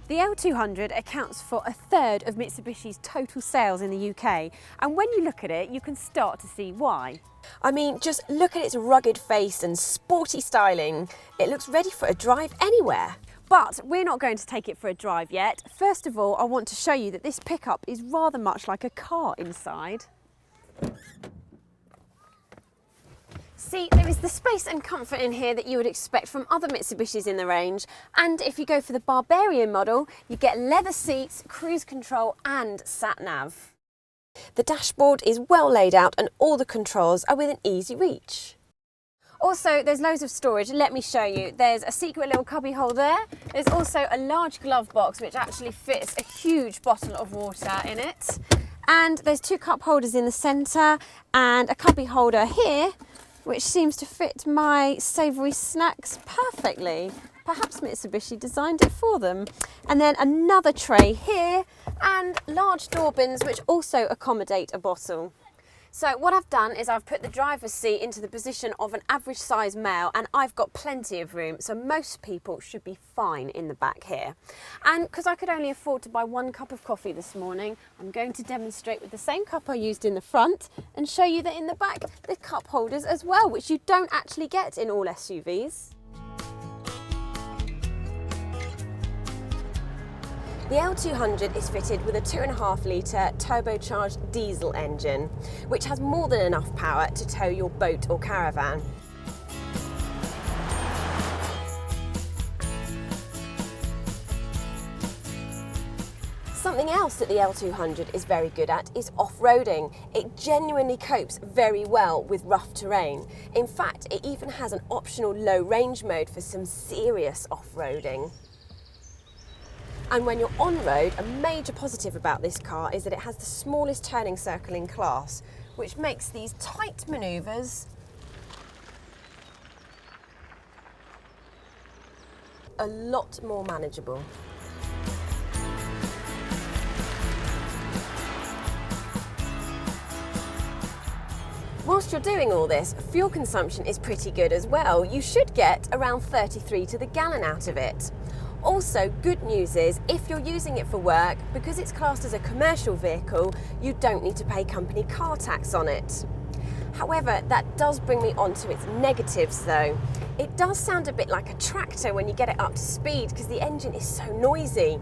The L200 accounts for a third of Mitsubishi's total sales in the UK, and when you look at it, you can start to see why. I mean, just look at its rugged face and sporty styling. It looks ready for a drive anywhere. But we're not going to take it for a drive yet. First of all, I want to show you that this pickup is rather much like a car inside. See, there is the space and comfort in here that you would expect from other Mitsubishis in the range, and if you go for the Barbarian model, you get leather seats, cruise control and sat-nav. The dashboard is well laid out and all the controls are within easy reach. Also, there's loads of storage. Let me show you. There's a secret little cubby hole there. There's also a large glove box which actually fits a huge bottle of water in it. And there's two cup holders in the centre and a cubby holder here which seems to fit my savoury snacks perfectly. Perhaps Mitsubishi designed it for them. And then another tray here and large door bins which also accommodate a bottle. So what I've done is I've put the driver's seat into the position of an average size male, and I've got plenty of room, so most people should be fine in the back here. And because I could only afford to buy one cup of coffee this morning, I'm going to demonstrate with the same cup I used in the front and show you that in the back there's cup holders as well, which you don't actually get in all SUVs. The L200 is fitted with a 2.5 litre turbocharged diesel engine, which has more than enough power to tow your boat or caravan. Something else that the L200 is very good at is off-roading. It genuinely copes very well with rough terrain. In fact, it even has an optional low range mode for some serious off-roading. And when you're on road, a major positive about this car is that it has the smallest turning circle in class, which makes these tight manoeuvres a lot more manageable. Whilst you're doing all this, fuel consumption is pretty good as well. You should get around 33 to the gallon out of it. Also, good news is, if you're using it for work, because it's classed as a commercial vehicle, you don't need to pay company car tax on it. However, that does bring me on to its negatives though. It does sound a bit like a tractor when you get it up to speed because the engine is so noisy.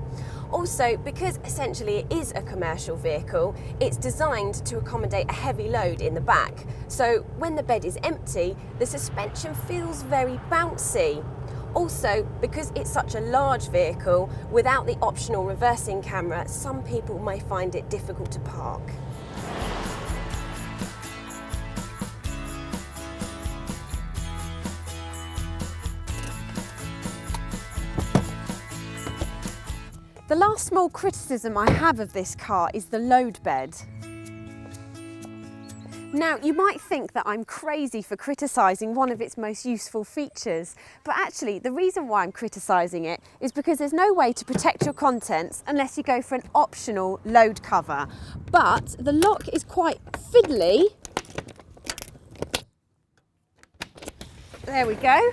Also, because essentially it is a commercial vehicle, it's designed to accommodate a heavy load in the back. So when the bed is empty, the suspension feels very bouncy. Also, because it's such a large vehicle, without the optional reversing camera, some people may find it difficult to park. The last small criticism I have of this car is the load bed. Now, you might think that I'm crazy for criticising one of its most useful features, but actually the reason why I'm criticising it is because there's no way to protect your contents unless you go for an optional load cover. But the lock is quite fiddly. There we go.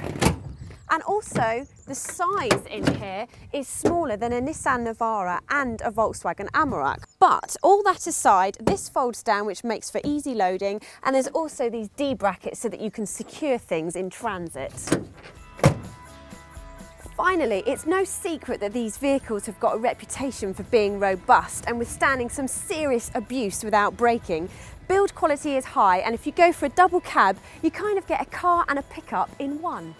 And also, the size in here is smaller than a Nissan Navara and a Volkswagen Amarok. But all that aside, this folds down, which makes for easy loading, and there's also these D brackets so that you can secure things in transit. Finally, it's no secret that these vehicles have got a reputation for being robust and withstanding some serious abuse without braking. Build quality is high, and if you go for a double cab, you kind of get a car and a pickup in one.